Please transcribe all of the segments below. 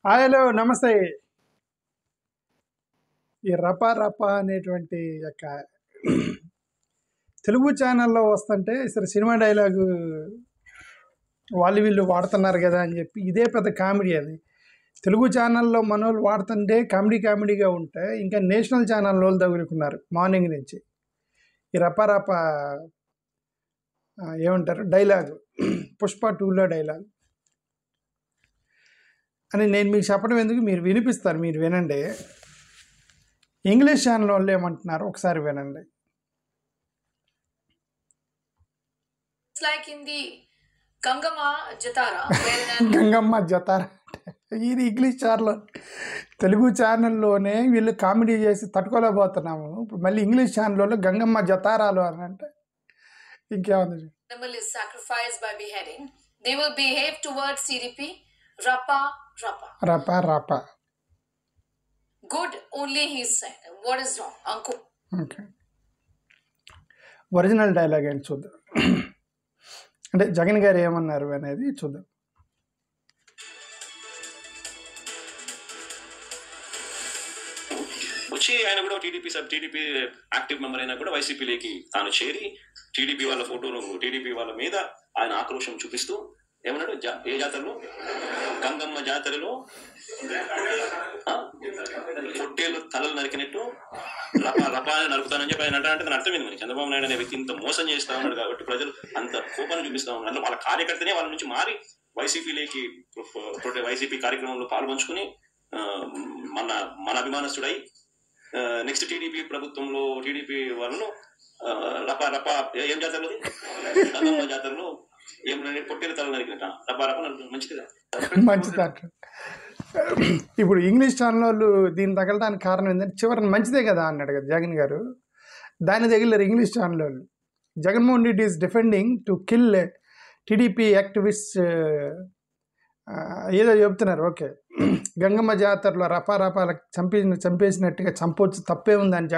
Hello నమస్తే. ఈ రపా రపా అనేటువంటి యొక్క తెలుగు ఛానల్లో వస్తుంటే సరే సినిమా డైలాగు వాళ్ళు వీళ్ళు వాడుతున్నారు కదా అని చెప్పి ఇదే పెద్ద కామెడీ. అది తెలుగు ఛానల్లో మనోళ్ళు వాడుతుంటే కామెడీగా ఉంటే ఇంకా నేషనల్ ఛానల్ వాళ్ళు తగులుకున్నారు మార్నింగ్ నుంచి. ఈ రపా రపా ఏమంటారు డైలాగు పుష్ప 2లో డైలాగ్ అని నేను మీకు చెప్పడం ఎందుకు, మీరు వినిపిస్తారు, మీరు వినండి. ఇంగ్లీష్ ఛానల్ వాళ్ళు ఏమంటున్నారు ఒకసారి వినండి. Like in the Gangama Jatara, Gangamma జతారా ఇది ఇంగ్లీష్ ఛానల్. తెలుగు ఛానల్లోనే వీళ్ళు కామెడీ చేసి తట్టుకోలేకపోతున్నాము. ఇప్పుడు మళ్ళీ ఇంగ్లీష్ ఛానల్లో గంగమ్మ జతారాలు అని అంటే ఇంకేముంది. animal is sacrificed by beheading. They will behave towards CDP. Rapa, rapa. రపా రపా. Good only he said. What is wrong? Uncle. Okay, original dialogue ఏంటి చూద్దాం. అంటే జగన్ గారు ఏమన్నారు అనేది చూద్దాం. వచ్చి ఆయన కూడా టీడీపీ యాక్టివ్ మెంబర్ అయినా కూడా వైసీపీలోకి తాను చేరి టీడీపీ వాళ్ళ ఫోటోలు టీడీపీ వాళ్ళ మీద ఆయన ఆక్రోశం చూపిస్తూ ఏమన్నాడు, ఏ జాతరలో, గంగమ్మ జాతరలో పొట్టేలు తలలు నరికినట్టు రపా రపా అని నరుకుతానని చెప్పి ఆయన అంటే దాని అర్థమైంది. మరి చంద్రబాబు నాయుడు అనే వ్యక్తి ఇంత మోసం చేస్తా ఉన్నాడు కాబట్టి ప్రజలు అంత కోపాన్ని చూపిస్తా ఉన్నారు. వాళ్ళ కార్యకర్తనే వాళ్ళ నుంచి మారి వైసీపీ కార్యక్రమంలో పాల్పంచుకుని మన అభిమానస్తుడై నెక్స్ట్ టీడీపీ ప్రభుత్వంలో టీడీపీ వాళ్ళను రపా రపా ఏం జాతరలో గంగమ్మ జాతరలో ఏమన్నా పొట్టేలు తల నరికినట్ట రపా రపా మంచిది. ఇప్పుడు ఇంగ్లీష్ ఛానల్ వాళ్ళు దీన్ని తగలడానికి కారణం ఏంటంటే చివరిని మంచిదే కదా అన్నాడు కదా జగన్ గారు. దాన్ని తగిలేరు ఇంగ్లీష్ ఛానల్ వాళ్ళు. Jaganmohan Reddy is defending to kill TDP activist ఏదో చెప్తున్నారు. ఓకే, గంగమ్మ జాతరలో రపారపాలకు చంపేసినట్టుగా చంపొచ్చు, తప్పే ఉందని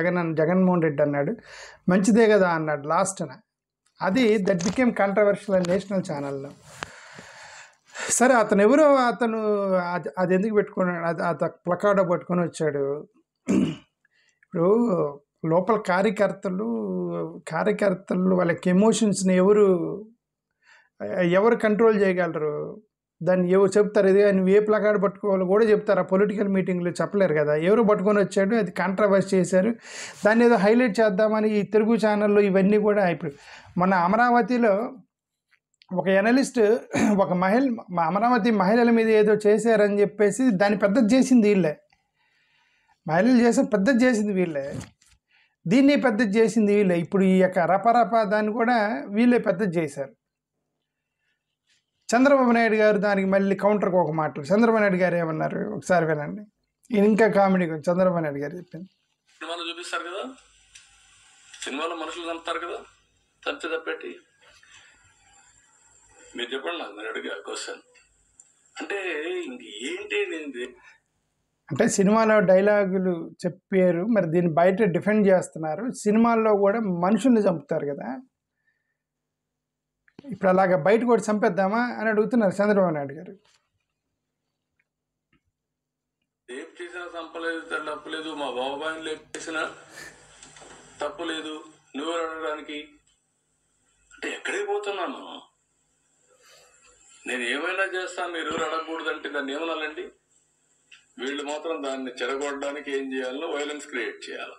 జగన్మోహన్ రెడ్డి అన్నాడు. మంచిదే కదా అన్నాడు లాస్ట్న. అది దట్ బికేమ్ కాంట్రవర్షియల్ నేషనల్ ఛానల్లో. సరే, అతను అది ఎందుకు పెట్టుకున్నాడు, అది ప్లకార్డో పట్టుకొని వచ్చాడు. ఇప్పుడు లోపల కార్యకర్తలు వాళ్ళకి ఎమోషన్స్ని ఎవరు కంట్రోల్ చేయగలరు? దాన్ని ఎవరు చెప్తారు? ఇది నువ్వు ఏ ప్లకార్డు పట్టుకోవాలో కూడా చెప్తారు. ఆ పొలిటికల్ మీటింగ్లో చెప్పలేరు కదా. ఎవరు పట్టుకొని వచ్చాడు, అది కాంట్రవర్సీ చేశారు. దాన్ని ఏదో హైలైట్ చేద్దామని ఈ తెలుగు ఛానల్లో ఇవన్నీ కూడా. ఇప్పుడు మన అమరావతిలో ఒక ఎనలిస్ట్ అమరావతి మహిళల మీద ఏదో చేశారని చెప్పేసి దాన్ని పెద్దది చేసింది వీళ్ళే. మహిళలు పెద్దది చేసింది వీళ్ళే, దీన్ని పెద్దది చేసింది వీళ్ళే. ఇప్పుడు ఈ యొక్క రపరప దాన్ని కూడా వీళ్ళే పెద్దది చేశారు. చంద్రబాబు నాయుడు గారు దానికి మళ్ళీ కౌంటర్కి ఒక మాటలు. చంద్రబాబు నాయుడు గారు ఏమన్నారు ఒకసారి వినండి. ఇంకా కామెడీ చంద్రబాబు నాయుడు గారు చెప్పింది. సినిమాలో చూపిస్తారు కదా, సినిమాలో మనుషులు చంపుతారు కదా, తప్పెట్టి మీరు చెప్పండి నాకు, మీరు అడిగా క్వశ్చన్ అంటే ఏంటి అంటే సినిమాలో డైలాగులు చెప్పారు, మరి దీన్ని బయట డిఫెండ్ చేస్తున్నారు. సినిమాల్లో కూడా మనుషుల్ని చంపుతారు కదా, ఇప్పుడు అలాగా బయట కూడా చంపేద్దామా అని అడుగుతున్నారు చంద్రబాబు నాయుడు గారు. ఏం చేసినా చంపలేదు, తప్పలేదు, మా బాబాయిని లేపేసినా తప్పులేదు, నువ్వు అడగడానికి అంటే ఎక్కడికి పోతున్నాను? నేను ఏమైనా చేస్తాను, మీరు అడగకూడదంటే దాన్ని ఏమనాలండి? వీళ్ళు మాత్రం దాన్ని చెడగొట్టడానికి ఏం చేయాలో వైలెన్స్ క్రియేట్ చేయాలి,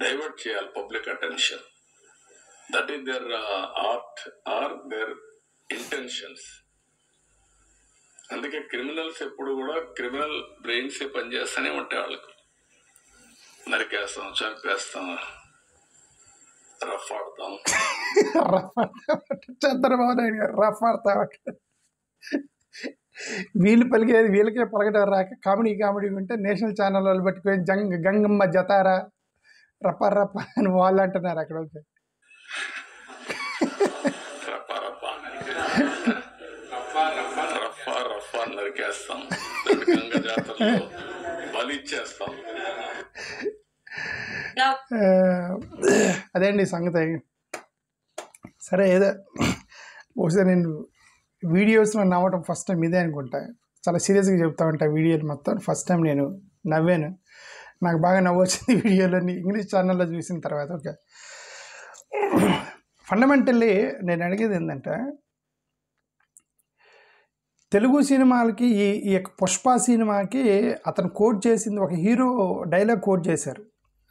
డైవర్ట్ చేయాలి public attention. That is their art are their intentions. అందుకే క్రిమినల్స్ ఎప్పుడు కూడా క్రిమినల్ బ్రెయిన్స్ పనిచేస్తూనే ఉంటాయి. వాళ్ళకు నరికేస్తాం, చంపేస్తాం, రఫ్ ఆడతాం. చంద్రబాబు నాయుడు గారు రఫ్ ఆడతా వీళ్ళు పలికేది వీళ్ళకే పలకటం రాక కామెడీ ఉంటే నేషనల్ ఛానల్ వాళ్ళు పట్టుకొని గంగమ్మ జతారా రప్ప అని వాళ్ళు అంటున్నారు అక్కడ. ఓకే, రఫా నరికేస్తాం, గంగ జాతరలో బలిచ్చేస్తాం. అదేండి సంగతి. సరే, ఏదో ఒకసారి నేను వీడియోస్లో నవ్వటం ఫస్ట్ టైం ఇదే అనుకుంటా. చాలా సీరియస్గా చెప్తా ఉంటా వీడియోలు మొత్తం. ఫస్ట్ టైం నేను నవ్వాను, నాకు బాగా నవ్వు వచ్చింది వీడియోలన్నీ ఇంగ్లీష్ ఛానల్లో చూసిన తర్వాత. ఓకే, ఫండమెంటల్లీ నేను అడిగేది ఏంటంటే, తెలుగు సినిమాలకి ఈ యొక్క పుష్ప సినిమాకి అతను కోట్ చేసింది ఒక హీరో డైలాగ్ కోట్ చేశారు.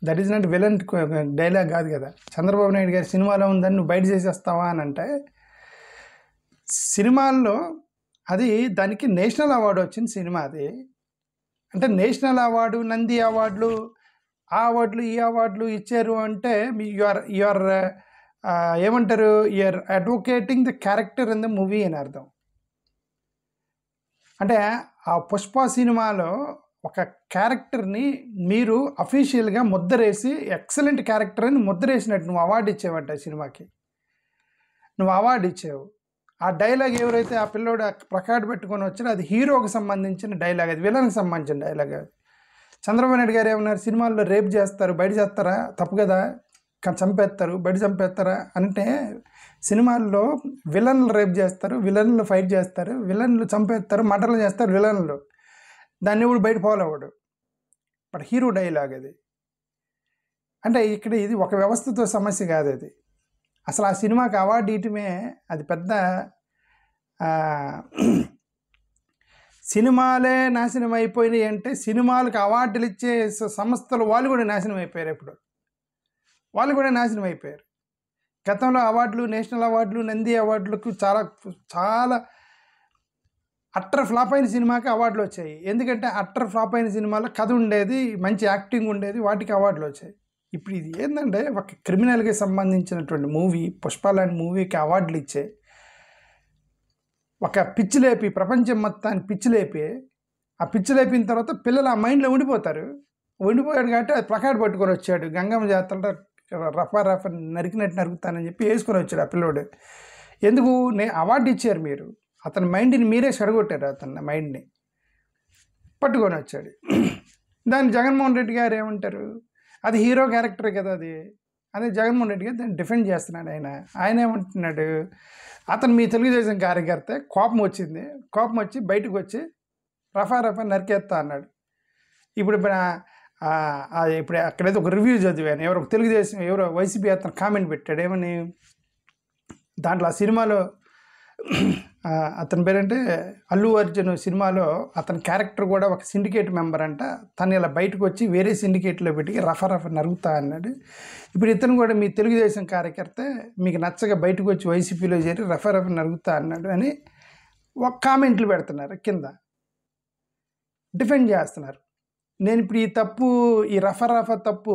That is not villain dialogue కాదు కదా. చంద్రబాబు నాయుడు గారి సినిమాలో ఉందని నువ్వు బయట చేసేస్తావా అని అంటే, సినిమాల్లో అది దానికి నేషనల్ అవార్డు వచ్చింది సినిమా. అది అంటే నేషనల్ అవార్డు, నంది అవార్డులు, ఆ అవార్డులు ఈ అవార్డులు ఇచ్చారు అంటే యూఆర్ ఏమంటారు, you are advocating the character in the movie అని అర్థం. అంటే ఆ పుష్ప సినిమాలో ఒక క్యారెక్టర్ని మీరు అఫీషియల్గా ముద్రేసి ఎక్సలెంట్ క్యారెక్టర్ అని ముద్రేసినట్టు నువ్వు అవార్డు ఇచ్చేవంట సినిమాకి. నువ్వు అవార్డు ఇచ్చావు. ఆ డైలాగ్ ఎవరైతే ఆ పిల్లోడు ప్లకార్డ్ పెట్టుకొని వచ్చారో అది హీరోకి సంబంధించిన డైలాగ్, అది విలన్కి సంబంధించిన డైలాగ్. చంద్రబాబు నాయుడు గారు ఏమన్నారు, సినిమాల్లో రేప్ చేస్తారు, బయట చేస్తారా, తప్పు కదా, చంపేస్తారు, బయట చంపేస్తారా అంటే, సినిమాల్లో విలన్లు రేప్ చేస్తారు, విలన్లు ఫైట్ చేస్తారు, విలన్లు చంపేస్తారు, మర్డర్లు చేస్తారు విలన్లు, దాన్ని కూడా బయట ఫాలో అవ్వడు. బట్ హీరో డైలాగ్ అది. అంటే ఇక్కడ ఇది ఒక వ్యవస్థతో సమస్య కాదు. అది అసలు ఆ సినిమాకి అవార్డు ఇయటమే అది పెద్ద సినిమాలే నాశనం అయిపోయినాయి అంటే, సినిమాలకు అవార్డులు ఇచ్చే సంస్థలు వాళ్ళు కూడా నాశనం అయిపోయారు. ఇప్పుడు వాళ్ళు కూడా నాశనం అయిపోయారు. గతంలో అవార్డులు, నేషనల్ అవార్డులు, నంది అవార్డులకు చాలా చాలా అట్టర్ ఫ్లాప్ అయిన సినిమాకి అవార్డులు వచ్చాయి. ఎందుకంటే అట్టర్ ఫ్లాప్ అయిన సినిమాలో కథ ఉండేది, మంచి యాక్టింగ్ ఉండేది, వాటికి అవార్డులు వచ్చాయి. ఇప్పుడు ఇది ఏంటంటే, ఒక క్రిమినల్కి సంబంధించినటువంటి మూవీ, పుష్ప లాంటి మూవీకి అవార్డులు ఇచ్చే, ఒక పిచ్చి లేపి ప్రపంచం మొత్తాన్ని పిచ్చి లేపి, ఆ పిచ్చి లేపిన తర్వాత పిల్లలు ఆ మైండ్లో ఉండిపోతారు. ఉండిపోయాడు కాబట్టి అది ప్లకార్డ్ పట్టుకొని వచ్చాడు, గంగమ్మ జాతరలో రఫా నరికినట్టు నరుకుతానని చెప్పి వేసుకొని వచ్చాడు ఆ పిల్లోడు. ఎందుకు అవార్డు ఇచ్చారు మీరు, అతని మైండ్ని మీరే చెడగొట్టారు, అతని మైండ్ని పట్టుకొని వచ్చాడు. దాన్ని జగన్మోహన్ రెడ్డి గారు ఏమంటారు, అది హీరో క్యారెక్టర్ కదా అది. అదే జగన్మోహన్ రెడ్డి గారు దాన్ని డిఫెండ్ చేస్తున్నాడు. ఆయన ఏమంటున్నాడు, అతను మీ తెలుగుదేశం కార్యకర్త, కోపం వచ్చింది, కోపం వచ్చి బయటకు వచ్చి రఫా నరికేస్తా అన్నాడు. ఇప్పుడు ఇప్పుడు అక్కడైతే ఒక రివ్యూ చదివాను, ఎవరో తెలుగుదేశం ఎవరో వైసీపీ అతను కామెంట్ పెట్టాడు, ఏమని, దాంట్లో ఆ సినిమాలో అతని పేరంటే అల్లు అర్జున్ సినిమాలో అతని క్యారెక్టర్ కూడా ఒక సిండికేట్ మెంబర్ అంట, తను ఇలా బయటకు వచ్చి వేరే సిండికేట్లో పెట్టి రఫా నరుగుతా అన్నాడు. ఇప్పుడు ఇతను కూడా మీ తెలుగుదేశం కార్యకర్త, మీకు నచ్చగా బయటకు వచ్చి వైసీపీలో చేరి రఫా నరుగుతా అన్నాడు అని ఒక కామెంట్లు పెడుతున్నారు, కింద డిఫెండ్ చేస్తున్నారు. నేను ఇప్పుడు ఈ తప్పు, ఈ రఫా తప్పు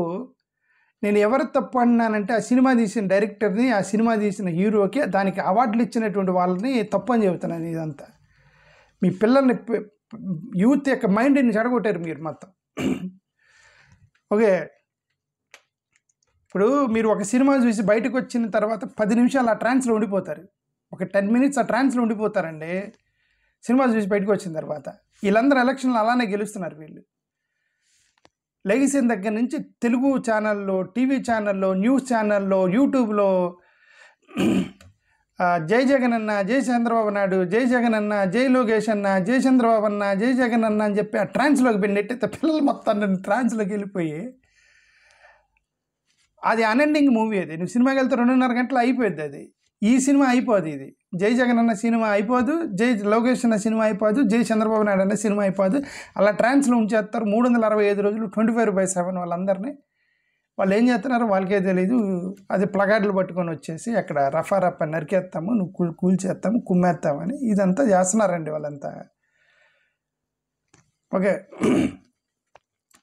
నేను ఎవరు తప్పు అన్నానంటే, ఆ సినిమా తీసిన డైరెక్టర్ని, ఆ సినిమా తీసిన హీరోకి, దానికి అవార్డులు ఇచ్చినటువంటి వాళ్ళని తప్పు అని చెబుతున్నాను. ఇదంతా మీ పిల్లల్ని, యూత్ యొక్క మైండ్ని చెడగొట్టారు మీరు మొత్తం. ఓకే, ఇప్పుడు మీరు ఒక సినిమా చూసి బయటకు వచ్చిన తర్వాత 10 నిమిషాలు ఆ ట్రాన్స్లో ఉండిపోతారు, ఒక 10 మినిట్స్ ఆ ట్రాన్స్లో ఉండిపోతారండి సినిమా చూసి బయటకు వచ్చిన తర్వాత. వీళ్ళందరూ ఎలక్షన్లు అలానే గెలుస్తున్నారు. వీళ్ళు లెగిసిన దగ్గర నుంచి తెలుగు ఛానల్లో, టీవీ ఛానల్లో, న్యూస్ ఛానల్లో, యూట్యూబ్లో జై జగన్ అన్న, జై చంద్రబాబు నాయుడు, జై జగన్ అన్న, జై లోకేష్ అన్న, జై చంద్రబాబు అన్న, జై జగన్ అన్న అని చెప్పి ఆ ట్రాన్స్లోకి పెట్టినట్టయితే పిల్లలు మొత్తాన్ని ట్రాన్స్లోకి వెళ్ళిపోయి, అది అన్ఎండింగ్ మూవీ. అది నువ్వు సినిమాకి వెళ్తే 2.5 గంటలు అయిపోద్ది. అది ఈ సినిమా అయిపోదు. ఇది జై జగన్ అన్న సినిమా అయిపోదు, జై లోకేష్ అన్న సినిమా అయిపోదు, జై చంద్రబాబు నాయుడు అన్న సినిమా అయిపోదు. అలా ట్రాన్స్లో ఉంచేస్తారు 365 రోజులు 24/7. వాళ్ళందరినీ వాళ్ళు ఏం చేస్తున్నారో వాళ్ళకే తెలియదు. అది ప్లకార్డులు పట్టుకొని వచ్చేసి అక్కడ రఫా నరికేస్తాము, నువ్వు కూల్చేస్తాము, కుమ్మేస్తామని ఇదంతా చేస్తున్నారండి వాళ్ళంతా. ఓకే,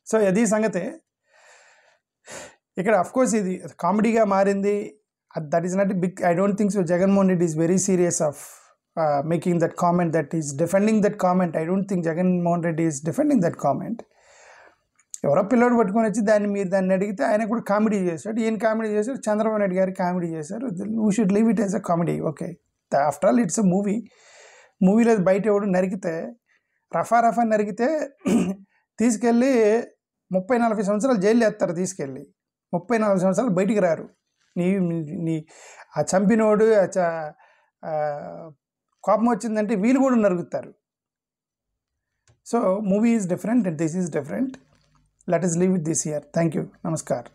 సో అది సంగతి. ఇక్కడ అఫ్కోర్స్ ఇది కామెడీగా మారింది. That is not a big, I don't think so. Jagannath Reddy is very serious of making that comment, that is defending that comment. I don't think Jagannath Reddy is defending that comment. ఎవరో పిల్లోడు పట్టుకొని వచ్చి దాన్ని అడిగితే ఆయన కూడా comedy చేశాడు. ఈయన కామెడీ చేశారు, చంద్రబాబు నాయుడు గారు కామెడీ చేశారు. We should leave it as a comedy. Okay, after all it's a movie. మూవీలో బయట ఎవడు నరికితే, రఫా నరికితే తీసుకెళ్ళి 30-40 సంవత్సరాలు జైలు వేస్తారు. తీసుకెళ్ళి 30-40 సంవత్సరాలు బయటికి రారు. నీ ఆ చంపినోడు కోపం వచ్చిందంటే వీళ్ళు కూడా నరుగుతారు. So movie is different and this is different. Let us leave it this here. Thank you. Namaskar.